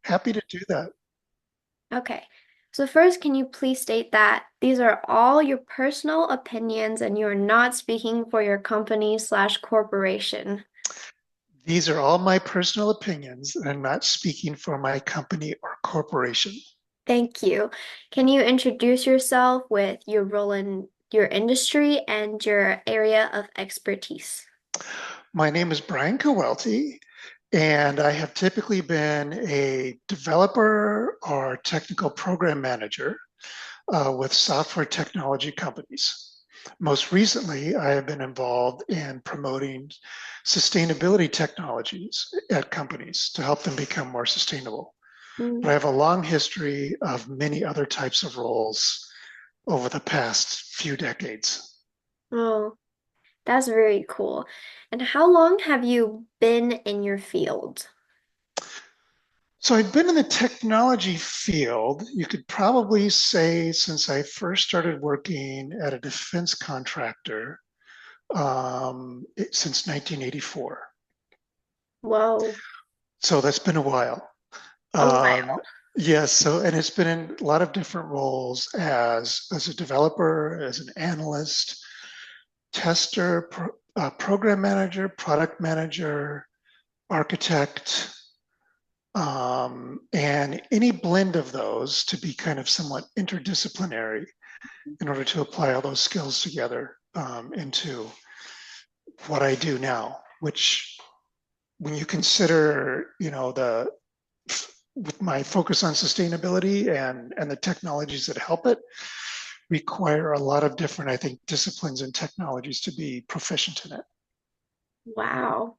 Happy to do that. Okay. So first, can you please state that these are all your personal opinions and you're not speaking for your company slash corporation? These are all my personal opinions, and I'm not speaking for my company or corporation. Thank you. Can you introduce yourself with your role in your industry and your area of expertise? My name is Brian Cawelti, and I have typically been a developer or technical program manager with software technology companies. Most recently, I have been involved in promoting sustainability technologies at companies to help them become more sustainable. But I Mm. have a long history of many other types of roles over the past few decades. Oh, that's very cool. And how long have you been in your field? So I've been in the technology field, you could probably say, since I first started working at a defense contractor since 1984. Whoa, So that's been a while. a Um, while. yes, so and it's been in a lot of different roles as a developer, as an analyst, tester, program manager, product manager, architect, and any blend of those to be kind of somewhat interdisciplinary in order to apply all those skills together into what I do now, which when you consider, the with my focus on sustainability and the technologies that help it require a lot of different, I think, disciplines and technologies to be proficient in it. Wow.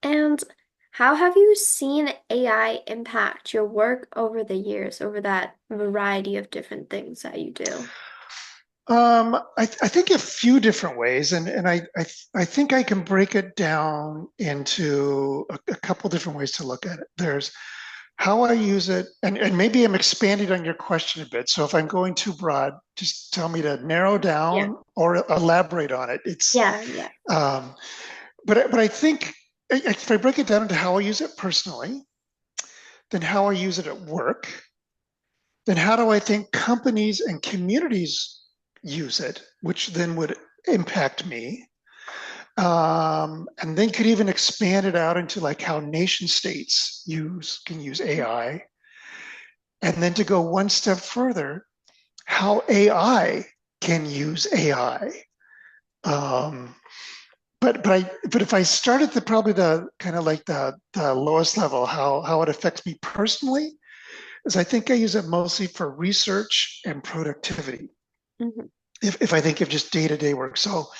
And how have you seen AI impact your work over the years, over that variety of different things that you do? I think a few different ways, and I think I can break it down into a couple different ways to look at it. There's how I use it, and maybe I'm expanding on your question a bit. So if I'm going too broad, just tell me to narrow Yeah. down or elaborate on it. Yeah, yeah. Um, but I think if I break it down into how I use it personally, then how I use it at work, then how do I think companies and communities use it, which then would impact me, and then could even expand it out into like how nation states can use AI, and then to go one step further, how AI can use AI. Um, but if I start at the probably the kind of like the lowest level, how it affects me personally, is I think I use it mostly for research and productivity. Mhm. If I think of just day to day work, so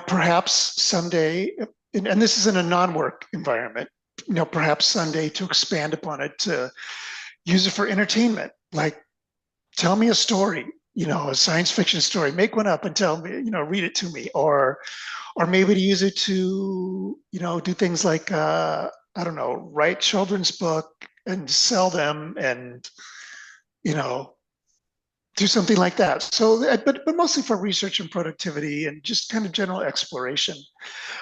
perhaps someday, and this is in a non work environment, perhaps someday to expand upon it to use it for entertainment, like tell me a story, a science fiction story, make one up and tell me, read it to me, or maybe to use it to, do things like, I don't know, write children's book and sell them and, you know, do something like that. So, but mostly for research and productivity and just kind of general exploration.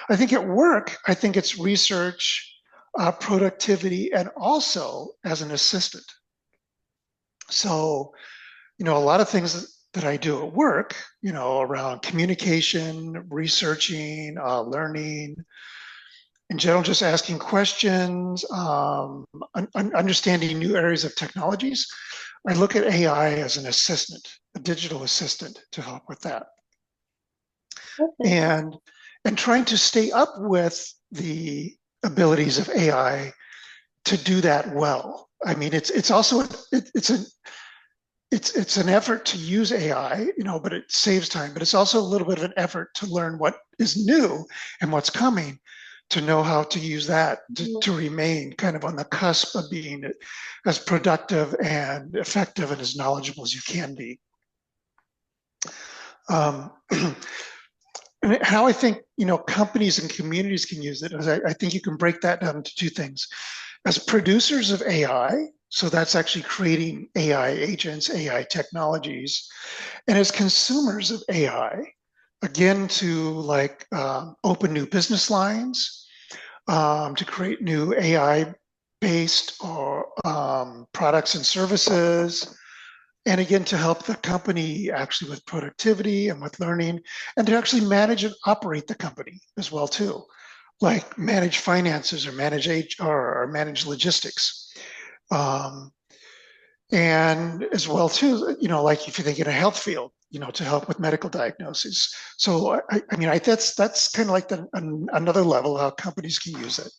I think at work, I think it's research, productivity, and also as an assistant. So, a lot of things that I do at work, around communication, researching, learning, in general, just asking questions, understanding new areas of technologies. I look at AI as an assistant, a digital assistant to help with that. Okay. And and trying to stay up with the abilities of AI to do that well. I mean, it's also it's an effort to use AI, but it saves time. But it's also a little bit of an effort to learn what is new and what's coming, to know how to use that to remain kind of on the cusp of being as productive and effective and as knowledgeable as you can be. Um, how I think companies and communities can use it is I think you can break that down into two things. As producers of AI, so that's actually creating AI agents, AI technologies, and as consumers of AI, again to like open new business lines, to create new AI based or products and services, and again to help the company actually with productivity and with learning, and to actually manage and operate the company as well too, like manage finances or manage HR or manage logistics. Um, and as well too, like if you think in a health field, to help with medical diagnoses. So that's kind of like another level how companies can use it.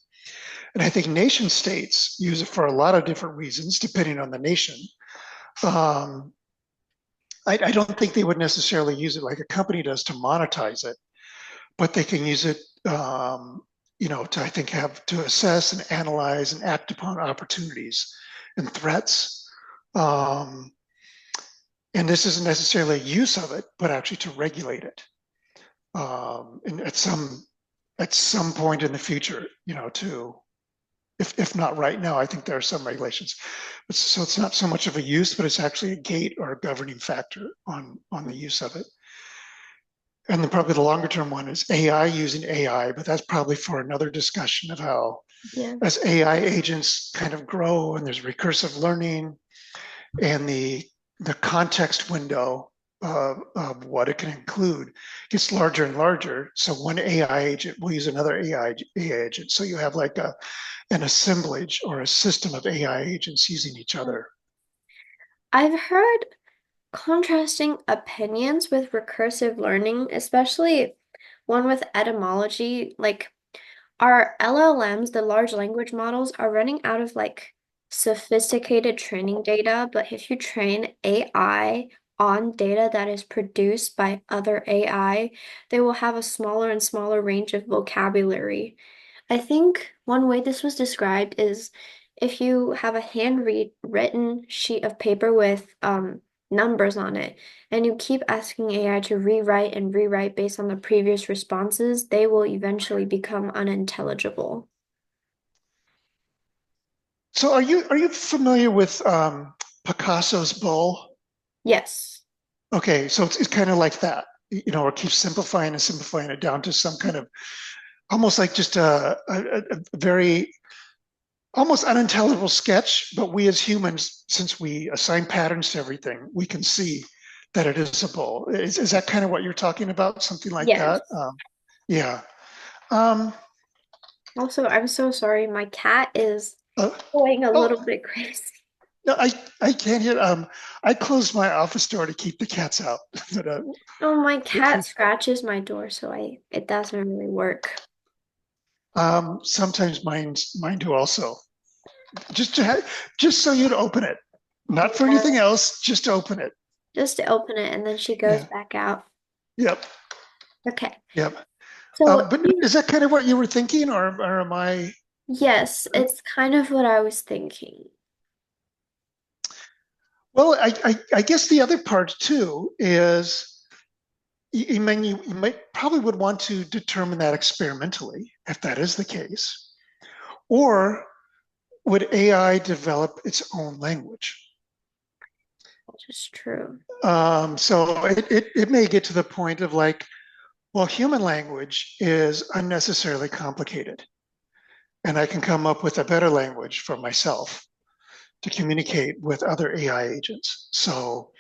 And I think nation states use it for a lot of different reasons, depending on the nation. Um, I don't think they would necessarily use it like a company does to monetize it, but they can use it, to I think have to assess and analyze and act upon opportunities and threats. Um, and this isn't necessarily a use of it, but actually to regulate it. And at some point in the future, to if not right now, I think there are some regulations. So it's not so much of a use, but it's actually a gate or a governing factor on the use of it. And then probably the longer term one is AI using AI, but that's probably for another discussion of how Yeah. as AI agents kind of grow and there's recursive learning and the context window of what it can include gets larger and larger. So one AI agent will use another AI agent. So you have like an assemblage or a system of AI agents using each other. I've heard contrasting opinions with recursive learning, especially one with etymology. Like our LLMs, the large language models, are running out of like sophisticated training data, but if you train AI on data that is produced by other AI, they will have a smaller and smaller range of vocabulary. I think one way this was described is if you have a handwritten sheet of paper with numbers on it, and you keep asking AI to rewrite and rewrite based on the previous responses, they will eventually become unintelligible. So are you familiar with Picasso's bull? Yes. Okay, so it's kind of like that, or keep simplifying and simplifying it down to some kind of almost like just a very almost unintelligible sketch. But we as humans, since we assign patterns to everything, we can see that it is a bull. Is that kind of what you're talking about? Something like Yes. that? Yeah. Um, Also, I'm so sorry. My cat is uh, going a oh, little bit crazy. no, I can't hear. I closed my office door to keep the cats out. But, Oh, my cat scratches my door, so it doesn't really work. sometimes mine do also. Just to just so you'd open it, not for Yeah. anything else, just to open it. Just to open it and then she goes Yeah. back out. Yep. Okay. Yep. So, But is that kind of what you were thinking, or am I? yes, it's kind of what I was thinking. Well, I guess the other part too is you might probably would want to determine that experimentally if that is the case, or would AI develop its own language? Which is true. So it may get to the point of like, well, human language is unnecessarily complicated, and I can come up with a better language for myself to communicate with other AI agents. So,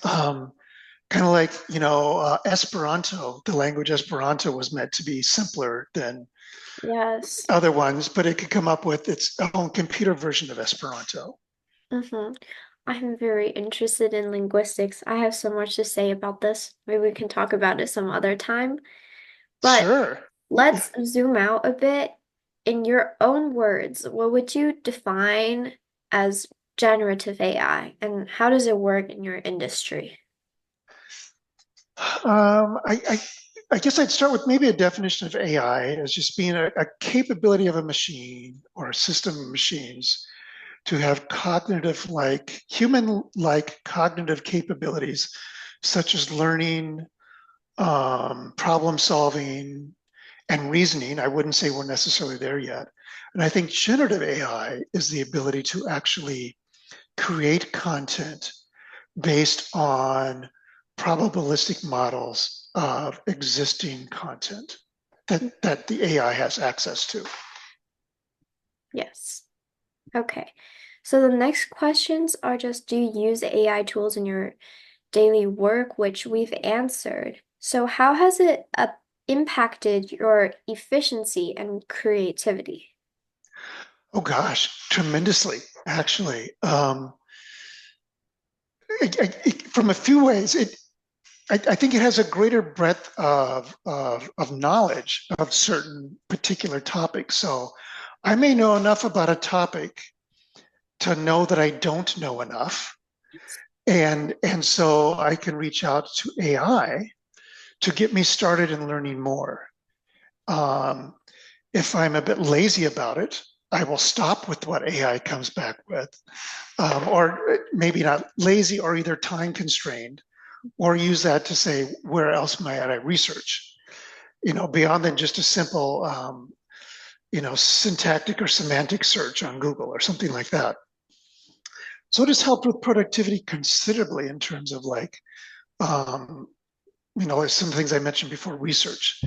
kind of like, Esperanto, the language Esperanto was meant to be simpler than Yes. other ones, but it could come up with its own computer version of Esperanto. Mm-hmm. I'm very interested in linguistics. I have so much to say about this. Maybe we can talk about it some other time. But Sure. let's zoom out a bit. In your own words, what would you define as generative AI, and how does it work in your industry? I guess I'd start with maybe a definition of AI as just being a capability of a machine or a system of machines to have cognitive, like human like cognitive capabilities, such as learning, problem solving, and reasoning. I wouldn't say we're necessarily there yet. And I think generative AI is the ability to actually create content based on probabilistic models of existing content that the AI has access to. Yes. Okay. So the next questions are just, do you use AI tools in your daily work, which we've answered. So how has it impacted your efficiency and creativity? Oh gosh, tremendously, actually. From a few ways, I think it has a greater breadth of knowledge of certain particular topics. So I may know enough about a topic to know that I don't know enough. And so I can reach out to AI to get me started in learning more. Um, if I'm a bit lazy about it, I will stop with what AI comes back with, or maybe not lazy or either time constrained, or use that to say, where else might I research? Beyond than just a simple, syntactic or semantic search on Google or something like that. So it has helped with productivity considerably in terms of um, some things I mentioned before, research,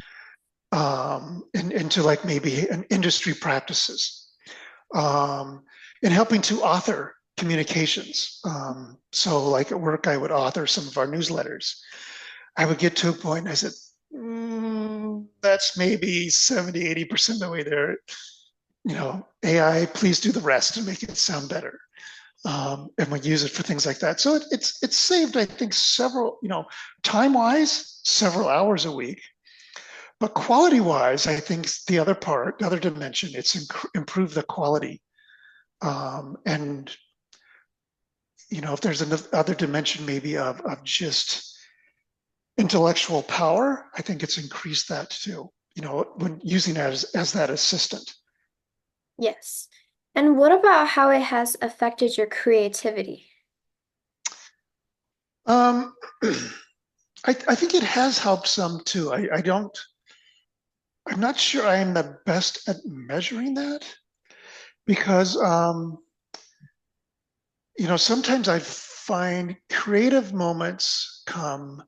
into like maybe an industry practices, um, and helping to author communications. So like at work, I would author some of our newsletters. I would get to a point and I said, that's maybe 70, 80% of the way there. AI, please do the rest and make it sound better. And we use it for things like that. So it's saved, I think, several, time wise, several hours a week. But quality wise, I think the other dimension, it's improved the quality. And if there's another dimension maybe of just intellectual power, I think it's increased that too. When using it as that assistant. Yes. And what about how it has affected your creativity? Um, I think it has helped some too. I'm not sure I am the best at measuring that because, sometimes I find creative moments come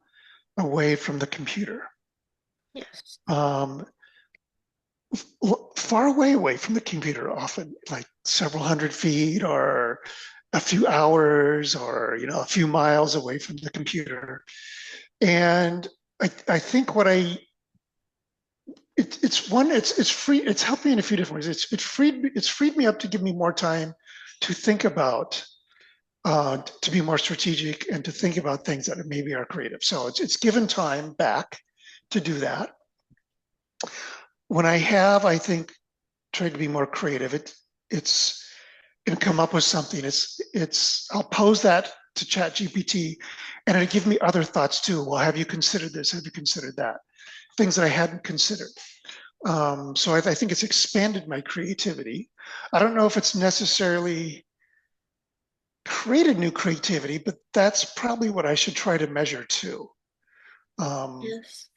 away from the computer, Yes. um, far away from the computer, often like several hundred feet or a few hours or, a few miles away from the computer. And I think it's free. It's helped me in a few different ways. It's freed me up to give me more time to think about, to be more strategic and to think about things that maybe are creative. So it's given time back to do that. When I have, I think, tried to be more creative, it's and come up with something. I'll pose that to Chat GPT, and it'll give me other thoughts too. Well, have you considered this? Have you considered that? Things that I hadn't considered. So I think it's expanded my creativity. I don't know if it's necessarily created new creativity, but that's probably what I should try to measure too. Um, Yes.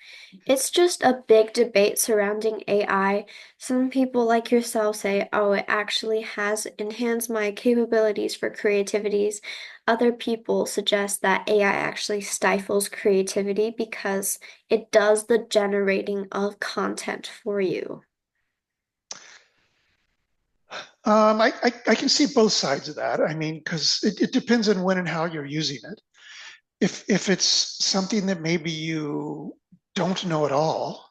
It's just a big debate surrounding AI. Some people like yourself say, oh, it actually has enhanced my capabilities for creativities. Other people suggest that AI actually stifles creativity because it does the generating of content for you. I can see both sides of that. I mean, because it depends on when and how you're using it. If it's something that maybe you don't know at all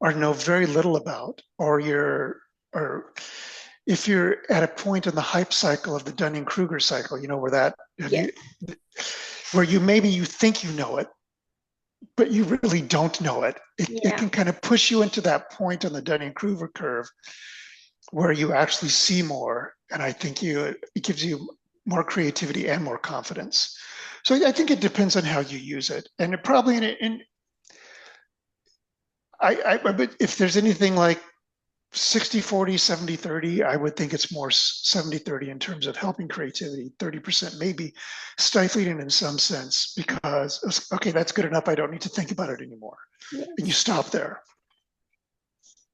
or know very little about, or if you're at a point in the hype cycle of the Dunning-Kruger cycle, where that have Yes. you where you think you know it, but you really don't know it. It Yeah. can kind of push you into that point on the Dunning-Kruger curve where you actually see more, and I think it gives you more creativity and more confidence. So I think it depends on how you use it, and it probably but if there's anything like 60-40, 70-30, I would think it's more 70-30 in terms of helping creativity, 30% maybe stifling it in some sense because, okay, that's good enough. I don't need to think about it anymore. And you Yes. stop there.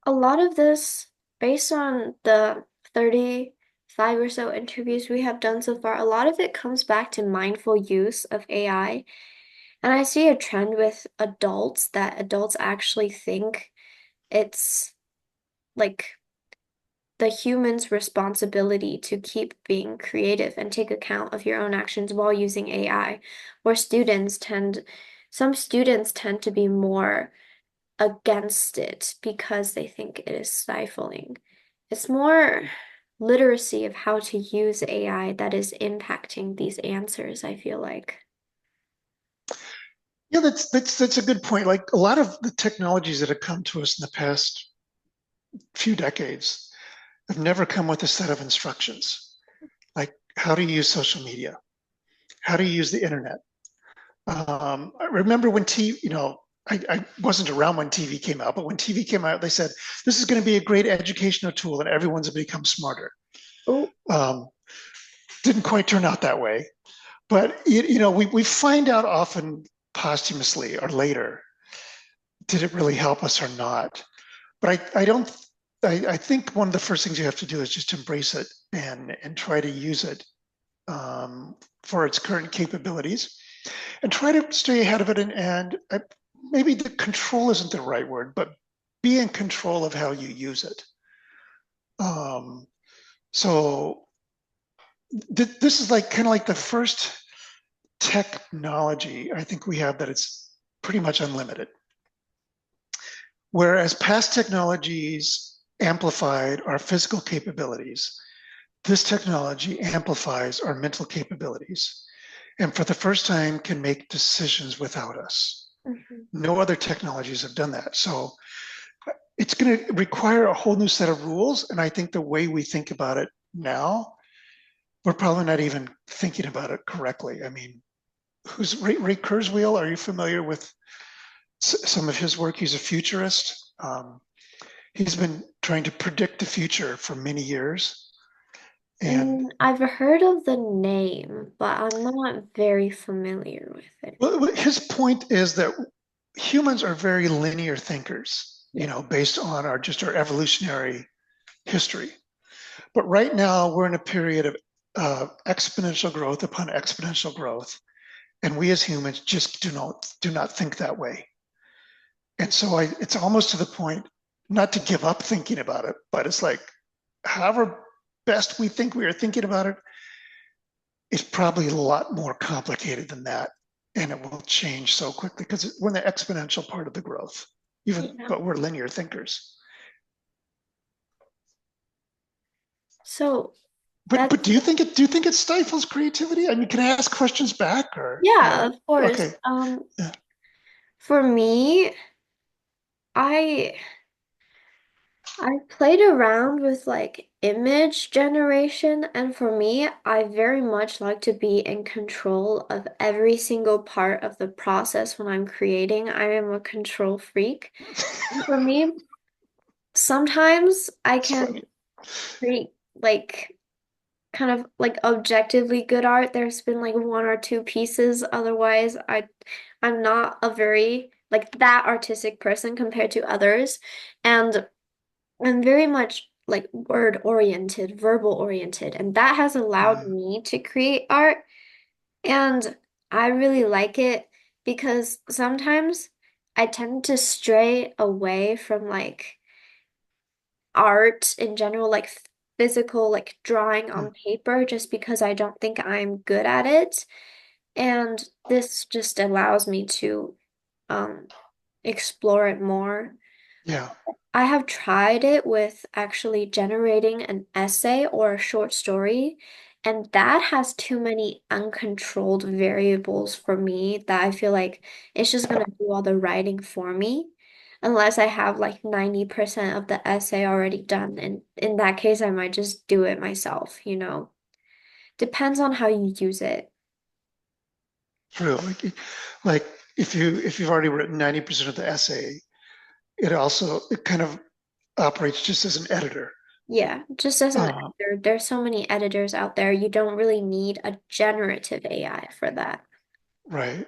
A lot of this, based on the 35 or so interviews we have done so far, a lot of it comes back to mindful use of AI. And I see a trend with adults that adults actually think it's like the human's responsibility to keep being creative and take account of your own actions while using AI, where some students tend to be more against it because they think it is stifling. It's more literacy of how to use AI that is impacting these answers, I feel like. Yeah, that's a good point. Like a lot of the technologies that have come to us in the past few decades have never come with a set of instructions, like how to use social media, how to use the internet. I remember when TV, I wasn't around when TV came out, but when TV came out, they said this is going to be a great educational tool and everyone's going to become smarter. Oh, Um, didn't quite turn out that way, but we find out often posthumously or later, did it really help us or not? But I don't. I think one of the first things you have to do is just embrace it and try to use it for its current capabilities and try to stay ahead of it. And maybe the control isn't the right word, but be in control of how you use it. Um, so this is like kind of like the first technology I think we have that it's pretty much unlimited. Whereas past technologies amplified our physical capabilities, this technology amplifies our mental capabilities and for the first time can make decisions without us. mhm. No other technologies have done that. So it's going to require a whole new set of rules. And I think the way we think about it now, we're probably not even thinking about it correctly. I mean, who's Ray Kurzweil? Are you familiar with some of his work? He's a futurist. He's been trying to predict the future for many years. And I've heard of the name, but I'm not very familiar with it. his point is that humans are very linear thinkers, Yeah. based on our evolutionary history. But right now we're in a period of exponential growth upon exponential growth, and we as humans just do not think that way. And so it's almost to the point, not to give up thinking about it, but it's like, however best we think we are thinking about it, it's probably a lot more complicated than that. And it will change so quickly because we're in the exponential part of the growth, Yeah. but we're linear thinkers. So But that's, do you think it stifles creativity? I mean, can I ask questions back yeah, of course. okay. Yeah. For me, I I played around with like image generation, and for me, I very much like to be in control of every single part of the process when I'm creating. I am a control freak. And for me, sometimes I It's can funny. create like kind of like objectively good art. There's been like one or two pieces. Otherwise, I'm not a very like that artistic person compared to others. And I'm very much like word oriented, verbal oriented, and that has allowed Mm, me to create art. And I really like it because sometimes I tend to stray away from like art in general, like physical, like drawing mm, on paper, just because I don't think I'm good at it. And this just allows me to um, explore it more. yeah. I have tried it with actually generating an essay or a short story, and that has too many uncontrolled variables for me that I feel like it's just gonna do all the writing for me, unless I have like 90% of the essay already done. And in that case, I might just do it myself, you know. Depends on how you use it. True. Like if you've already written 90% of the essay, it kind of operates just as an editor. Yeah, just as an Uh, editor, there's so many editors out there. You don't really need a generative AI for that. right.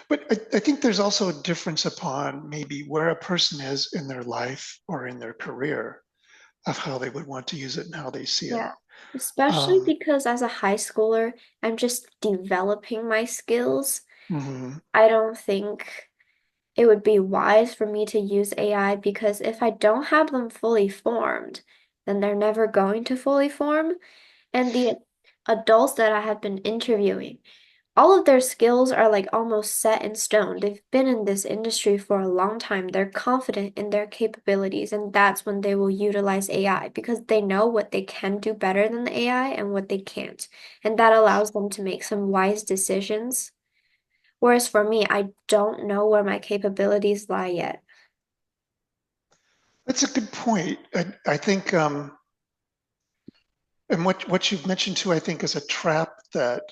But I think there's also a difference upon maybe where a person is in their life or in their career of how they would want to use it and how they see it. Yeah, especially Um, because as a high schooler, I'm just developing my skills. mhm. I don't think it would be wise for me to use AI because if I don't have them fully formed, then they're never going to fully form. And the adults that I have been interviewing, all of their skills are like almost set in stone. They've been in this industry for a long time. They're confident in their capabilities, and that's when they will utilize AI because they know what they can do better than the AI and what they can't. And that allows them to make some wise decisions. Whereas for me, I don't know where my capabilities lie yet. That's a good point. I think, and what you've mentioned too, I think, is a trap that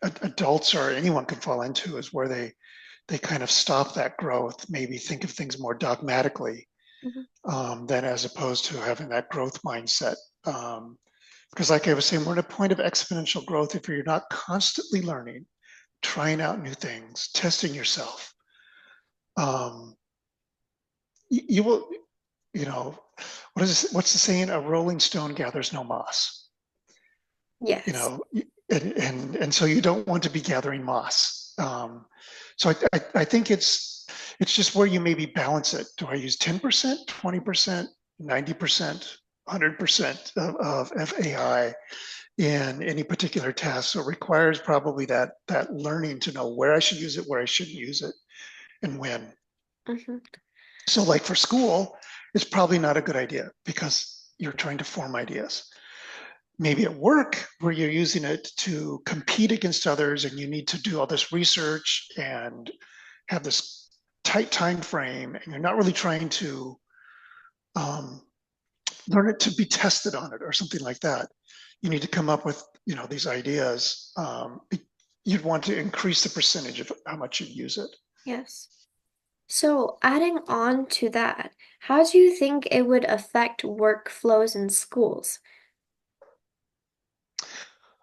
adults or anyone can fall into, is where they kind of stop that growth, maybe think of things more dogmatically, Mhm. than as opposed to having that growth mindset. Because, like I was saying, we're at a point of exponential growth. If you're not constantly learning, trying out new things, testing yourself, um, you will, you know, what's the saying? A rolling stone gathers no moss. You Yes. know, and so you don't want to be gathering moss. So I think it's just where you maybe balance it. Do I use 10%, 20%, 90%, 100% of AI in any particular task? So it requires probably that learning to know where I should use it, where I shouldn't use it, and when. Hmm. So like for school, it's probably not a good idea because you're trying to form ideas. Maybe at work where you're using it to compete against others and you need to do all this research and have this tight time frame, and you're not really trying to um, learn it to be tested on it or something like that. You need to come up with these ideas. You'd want to increase the percentage of how much you use it. Yes. So, adding on to that, how do you think it would affect workflows in schools?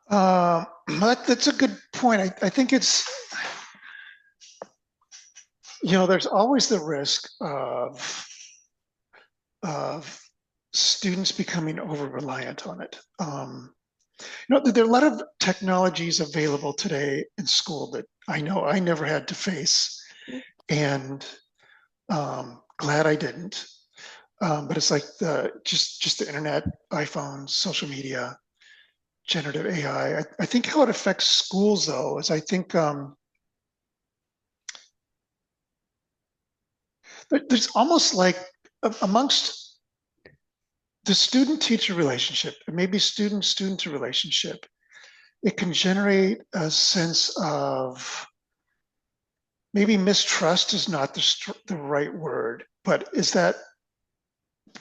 That's a good point. I think it's, there's always the risk of students becoming over reliant on it. There are a lot of technologies available today in school that I know I never had to face, and glad I didn't. But it's like just the internet, iPhones, social media, generative AI. I think how it affects schools though is I think there's almost like amongst the student teacher relationship and maybe student student relationship, it can generate a sense of, maybe mistrust is not the right word, but is that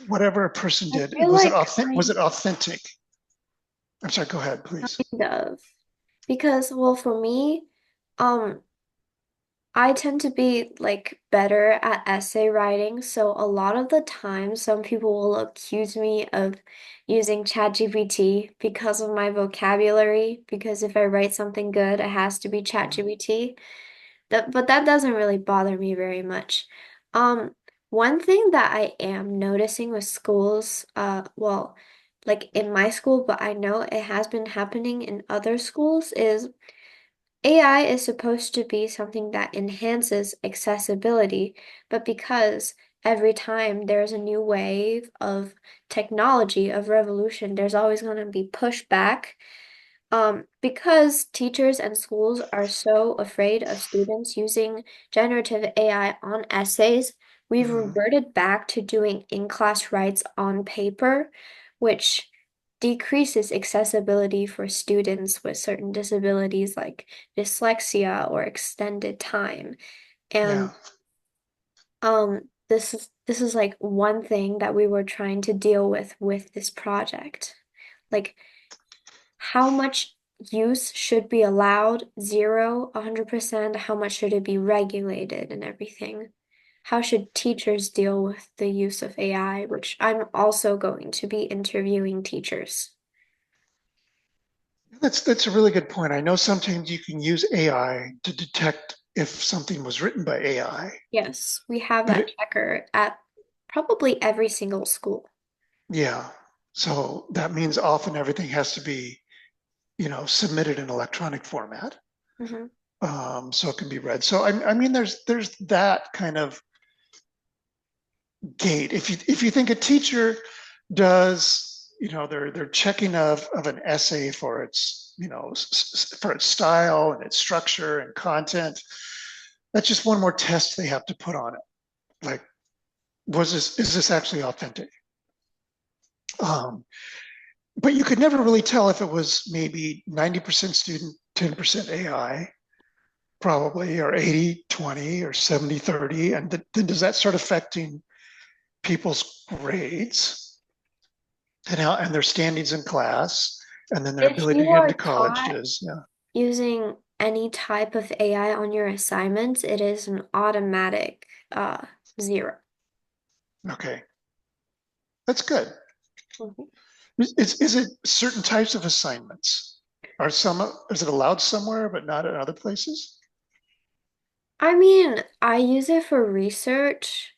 whatever a person I did, feel was it like authentic? Was it authentic? I'm sorry. Go ahead, please. kind of. Because, well, for me, um, I tend to be like better at essay writing, so a lot of the time some people will accuse me of using ChatGPT because of my vocabulary, because if I write something good, it has to be ChatGPT. But that doesn't really bother me very much. Um, One thing that I am noticing with schools, well, like in my school, but I know it has been happening in other schools, is AI is supposed to be something that enhances accessibility, but because every time there's a new wave of technology, of revolution, there's always going to be pushback because teachers and schools are so afraid of students using generative AI on essays, we've Mhm. reverted back to doing in-class writes on paper, which decreases accessibility for students with certain disabilities like dyslexia or extended time. Yeah. And this is like one thing that we were trying to deal with this project. Like how much use should be allowed? 0, 100%. How much should it be regulated and everything? How should teachers deal with the use of AI, which I'm also going to be interviewing teachers. That's a really good point. I know sometimes you can use AI to detect if something was written by AI, Yes, we have but that checker at probably every single school. yeah. So that means often everything has to be, submitted in electronic format, Hmm. so it can be read. So I mean, there's that kind of gate. If you think a teacher does, they're checking of an essay for its, for its style and its structure and content. That's just one more test they have to put on it. Like, is this actually authentic? Um, but you could never really tell if it was maybe 90% student, 10% AI, probably, or 80-20 or 70-30. And then does that start affecting people's grades and their standings in class and then their If ability to you get into are taught colleges? Yeah. using any type of AI on your assignments, it is an automatic zero. Okay. That's good. Mhm. Is it certain types of assignments? Is it allowed somewhere but not in other places? I mean, I use it for research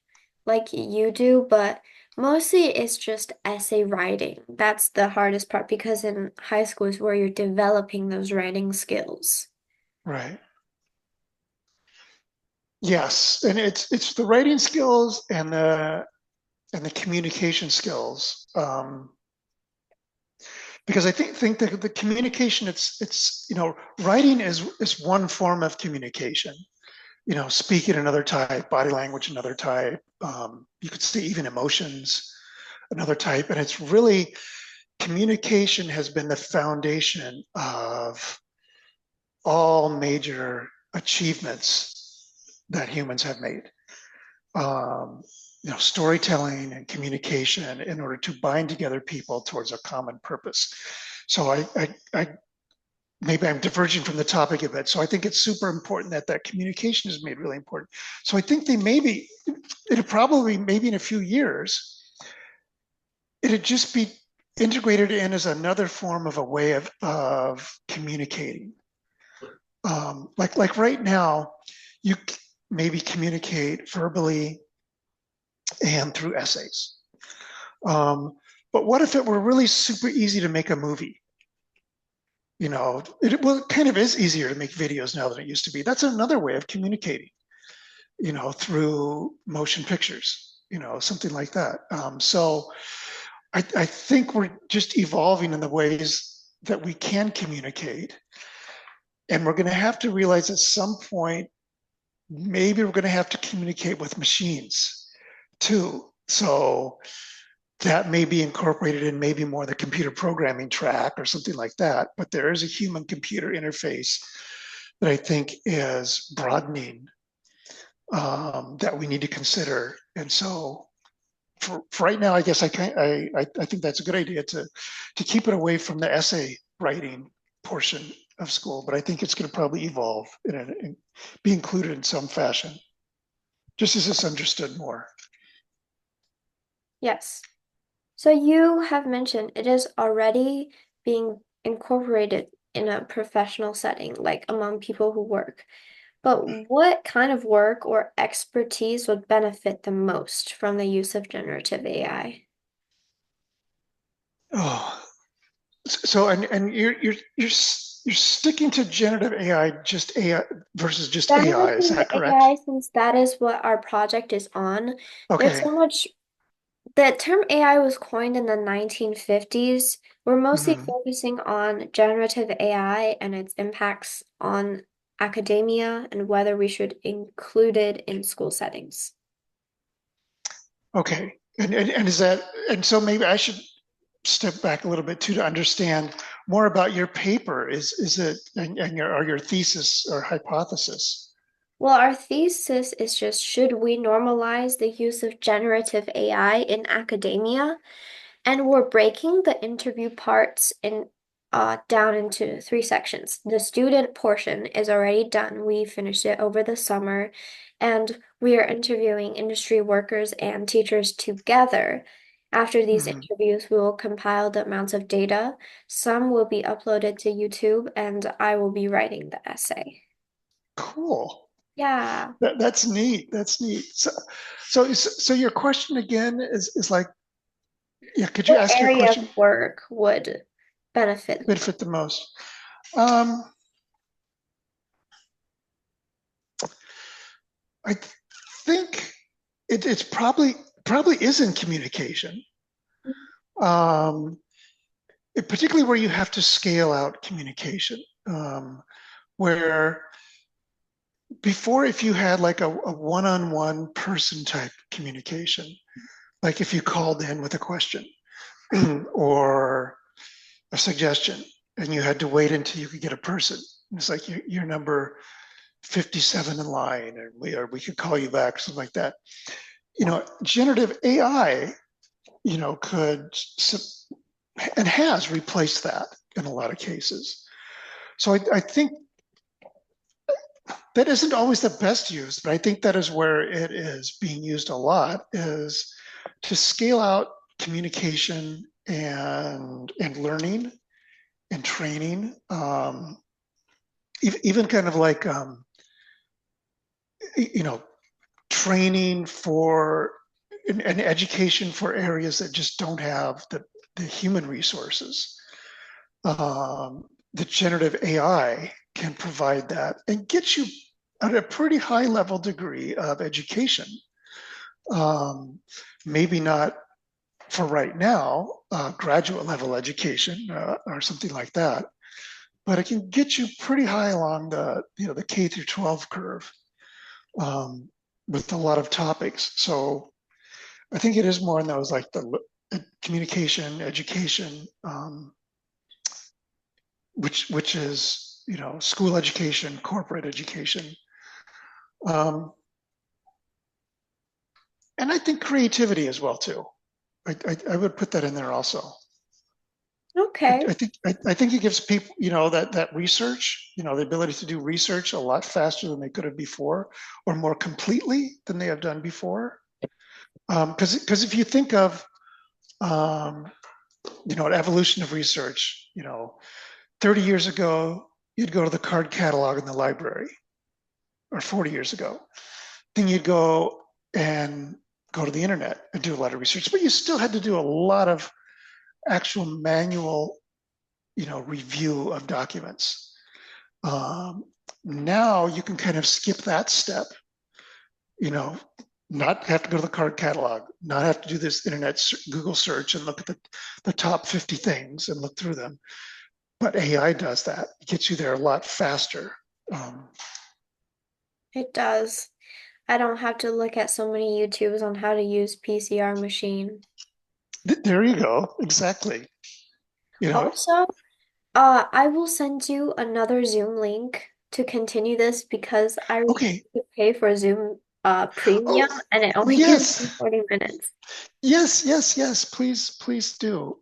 like you do, but mostly it's just essay writing. That's the hardest part because in high school is where you're developing those writing skills. Right. Yes, and it's the writing skills and the communication skills. Because I think that the communication, it's writing is one form of communication. Speaking another type, body language another type. You could see even emotions another type, and it's really communication has been the foundation of all major achievements that humans have made. um, Storytelling and communication in order to bind together people towards a common purpose. So I maybe I'm diverging from the topic a bit. So I think it's super important that that communication is made really important. So I think it'll probably maybe in a few years, it'd just be integrated in as another form of a way of communicating. Like right now, you maybe communicate verbally and through essays. Um, but what if it were really super easy to make a movie? It kind of is easier to make videos now than it used to be. That's another way of communicating, through motion pictures, something like that. So I think we're just evolving in the ways that we can communicate. And we're going to have to realize at some point, maybe we're going to have to communicate with machines too. So that may be incorporated in maybe more the computer programming track or something like that. But there is a human computer interface that I think is broadening, that we need to consider. And so for right now, I guess I think that's a good idea to keep it away from the essay writing portion of school. But I think it's going to probably evolve and be included in some fashion, just as it's understood more. Yes. So you have mentioned it is already being incorporated in a professional setting, like among people who work. But what kind of work or expertise would benefit the most from the use of generative AI? Oh, so and you're sticking to generative AI, just AI versus just AI. Is Generative that correct? AI, since that is what our project is on, there's Okay. so much. The term AI was coined in the 1950s. We're mostly Mhm. focusing on generative AI and its impacts on academia and whether we should include it in school settings. Okay. And is that and so maybe I should step back a little bit too to understand more about your paper. Is it and your thesis or hypothesis? Well, our thesis is just should we normalize the use of generative AI in academia? And we're breaking the interview parts in down into three sections. The student portion is already done. We finished it over the summer, and we are interviewing industry workers and teachers together. After these Mhm. interviews, we will compile the amounts of data. Some will be uploaded to YouTube, and I will be writing the essay. Cool. Yeah. That's neat. That's neat. So your question again is like, yeah, could you What ask your area of question? work would benefit? Benefit the most? Um, I think it's probably is in communication. um, particularly where you have to scale out communication. Where before, if you had like a one-on-one person type communication, like if you called in with a question or a suggestion and you had to wait until you could get a person, it's like your number 57 in line, or we could call you back, something like that. Generative AI, could and has replaced that in a lot of cases. So I think that isn't always the best use, but I think that is where it is being used a lot, is to scale out communication and learning and training. Even kind of like you know training for an education for areas that just don't have the human resources. The generative AI can provide that and get you at a pretty high level degree of education. Um, Maybe not for right now, graduate level education or something like that, but it can get you pretty high along the K through 12 curve, um, with a lot of topics. So I think it is more in those like the communication, education, which is school education, corporate education, um, and I think creativity as well too. I would put that in there also. Okay. I think it gives people that research, the ability to do research a lot faster than they could have before, or more completely than they have done before. Because if you think of um, an evolution of research, 30 years ago, you'd go to the card catalog in the library, or 40 years ago. Then you'd go to the internet and do a lot of research, but you still had to do a lot of actual manual, review of documents. Um, Now you can kind of skip that step, you know, not have to go to the card catalog, not have to do this internet Google search and look at the top 50 things and look through them. But AI does that. It gets you there a lot faster. Um, It does. I don't have to look at so many YouTubes on how to use PCR machine. there you go. Exactly. You know, Also, I will send you another Zoom link to continue this because I okay. to pay for Zoom premium Oh, and it only gives me yes. 40 minutes. Yes, yes, yes. Please, please do.